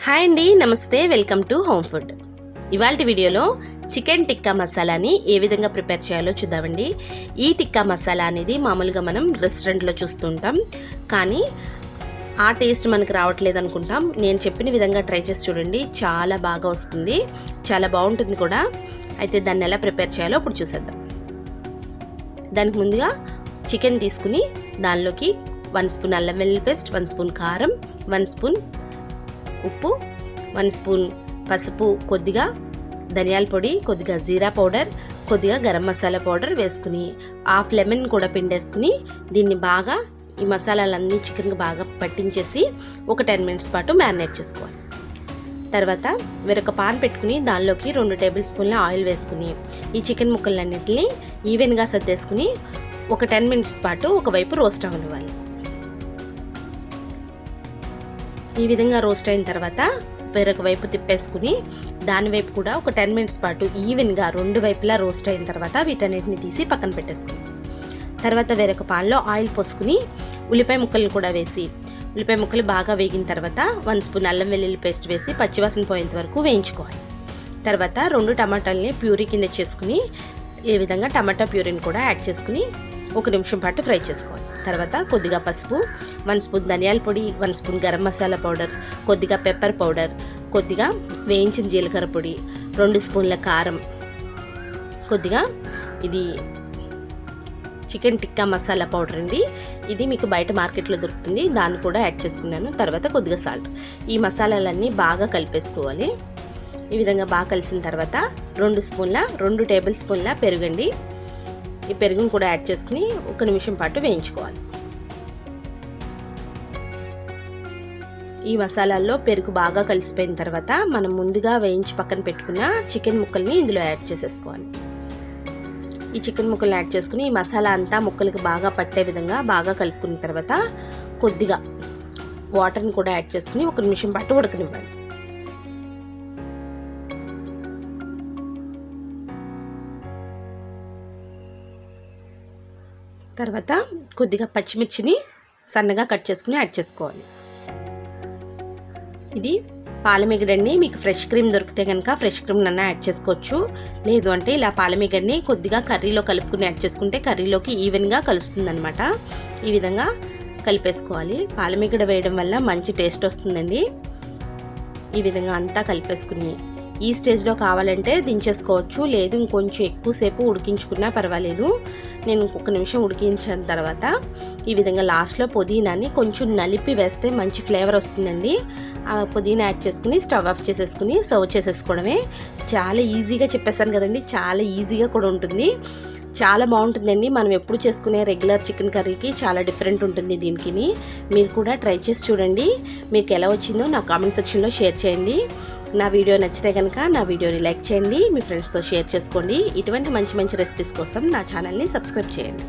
Hi అండి, నమస్తే. Welcome to home food. ఇవాల్టి వీడియోలో చికెన్ టిక్కా మసాలాని ఏ విధంగా ప్రిపేర్ చేయాలో చూద్దామండి. ఈ టిక్కా మసాలా అనేది మామూలుగా మనం రెస్టారెంట్లో చూస్తుంటాం, కానీ ఆ టేస్ట్ మనకు రావట్లేదు అనుకుంటాం. నేను చెప్పిన విధంగా ట్రై చేసి చూడండి, చాలా బాగా వస్తుంది, చాలా బాగుంటుంది కూడా. అయితే దాన్ని ఎలా ప్రిపేర్ చేయాలో ఇప్పుడు చూసేద్దాం. దానికి ముందుగా చికెన్ తీసుకుని దానిలోకి 1 స్పూన్ అల్లం వెల్లుల్లి పేస్ట్, 1 స్పూన్ కారం, 1 స్పూన్ ఉప్పు, 1 స్పూన్ పసుపు, కొద్దిగా ధనియాల పొడి, కొద్దిగా జీరా పౌడర్, కొద్దిగా గరం మసాలా పౌడర్ వేసుకుని హాఫ్ లెమన్ కూడా పిండేసుకుని దీన్ని బాగా ఈ మసాలాలన్నీ చికెన్కి బాగా పట్టించేసి ఒక 10 మినిట్స్ పాటు మ్యారినేట్ చేసుకోవాలి. తర్వాత వేరొక పాన్ పెట్టుకుని దానిలోకి 2 టేబుల్ స్పూన్ల ఆయిల్ వేసుకుని ఈ చికెన్ ముక్కలన్నింటినీ ఈవెన్గా సర్దేసుకుని ఒక 10 మినిట్స్ పాటు ఒకవైపు రోస్ట్ అవ్వనివ్వాలి. ఈ విధంగా రోస్ట్ అయిన తర్వాత వేరొక వైపు తిప్పేసుకుని దాని వైపు కూడా ఒక 10 మినిట్స్ పాటు ఈవెన్గా 2 వైపులా రోస్ట్ అయిన తర్వాత వీటన్నిటిని తీసి పక్కన పెట్టేసుకుని తర్వాత వేరొక పాన్లో ఆయిల్ పోసుకుని ఉల్లిపాయ ముక్కలను కూడా వేసి ఉల్లిపాయ ముక్కలు బాగా వేగిన తర్వాత 1 స్పూన్ అల్లం వెల్లుల్లి పేస్ట్ వేసి పచ్చివాసన పోయేంత వరకు వేయించుకోవాలి. తర్వాత 2 టమాటాలని ప్యూరీ కింద చేసుకుని ఈ విధంగా టమాటా ప్యూరీని కూడా యాడ్ చేసుకుని 1 నిమిషం పాటు ఫ్రై చేసుకోవాలి. తర్వాత కొద్దిగా పసుపు, 1 స్పూన్ ధనియాల పొడి, 1 స్పూన్ గరం మసాలా పౌడర్, కొద్దిగా పెప్పర్ పౌడర్, కొద్దిగా వేయించిన జీలకర్ర పొడి, 2 స్పూన్ల కారం, కొద్దిగా ఇది చికెన్ టిక్కా మసాలా పౌడర్ అండి. ఇది మీకు బయట మార్కెట్లో దొరుకుతుంది, దాన్ని కూడా యాడ్ చేసుకున్నాను. తర్వాత కొద్దిగా సాల్ట్. ఈ మసాలాలన్నీ బాగా కలిపేసుకోవాలి. ఈ విధంగా బాగా కలిసిన తర్వాత 2 టేబుల్ స్పూన్ల పెరుగండి. ఈ పెరుగును కూడా యాడ్ చేసుకుని 1 నిమిషం పాటు వేయించుకోవాలి. ఈ మసాలాల్లో పెరుగు బాగా కలిసిపోయిన తర్వాత మనం ముందుగా వేయించి పక్కన పెట్టుకున్న చికెన్ ముక్కల్ని ఇందులో యాడ్ చేసేసుకోవాలి. ఈ చికెన్ ముక్కల్ని యాడ్ చేసుకుని ఈ మసాలా అంతా ముక్కలకి బాగా పట్టే విధంగా బాగా కలుపుకున్న తర్వాత కొద్దిగా వాటర్ని కూడా యాడ్ చేసుకుని 1 నిమిషం పాటు ఉడకనివ్వాలి. తర్వాత కొద్దిగా పచ్చిమిర్చిని సన్నగా కట్ చేసుకుని యాడ్ చేసుకోవాలి. ఇది పాలమీగడండి. మీకు ఫ్రెష్ క్రీమ్ దొరికితే కనుక ఫ్రెష్ క్రీమ్ నన్నా యాడ్ చేసుకోవచ్చు. లేదు అంటే ఇలా పాలమీగడ్ని కొద్దిగా కర్రీలో కలుపుకుని యాడ్ చేసుకుంటే కర్రీలోకి ఈవెన్గా కలుస్తుందన్నమాట. ఈ విధంగా కలిపేసుకోవాలి. పాలమీగడ వేయడం వల్ల మంచి టేస్ట్ వస్తుందండి. ఈ విధంగా అంతా కలిపేసుకుని ఈ స్టేజ్లో కావాలంటే దించేసుకోవచ్చు, లేదు ఇంకొంచెం ఎక్కువసేపు ఉడికించుకున్నా పర్వాలేదు. నేను 1 నిమిషం ఉడికించిన తర్వాత ఈ విధంగా లాస్ట్లో పుదీనాని కొంచెం నలిపి వేస్తే మంచి ఫ్లేవర్ వస్తుందండి. ఆ పుదీనా యాడ్ చేసుకుని స్టవ్ ఆఫ్ చేసేసుకుని సర్వ్ చేసేసుకోవడమే. చాలా ఈజీగా చెప్పేసాను కదండి, చాలా ఈజీగా కూడా ఉంటుంది, చాలా బాగుంటుందండి. మనం ఎప్పుడు చేసుకునే రెగ్యులర్ చికెన్ కర్రీకి చాలా డిఫరెంట్ ఉంటుంది దీనికి. మీరు కూడా ట్రై చేసి చూడండి. మీకు ఎలా వచ్చిందో నా కామెంట్ సెక్షన్లో షేర్ చేయండి. నా వీడియో నచ్చితే కనుక నా వీడియోని లైక్ చేయండి, మీ ఫ్రెండ్స్తో షేర్ చేసుకోండి. ఇటువంటి మంచి మంచి రెసిపీస్ కోసం నా ఛానల్ని సబ్స్క్రైబ్ చేయండి.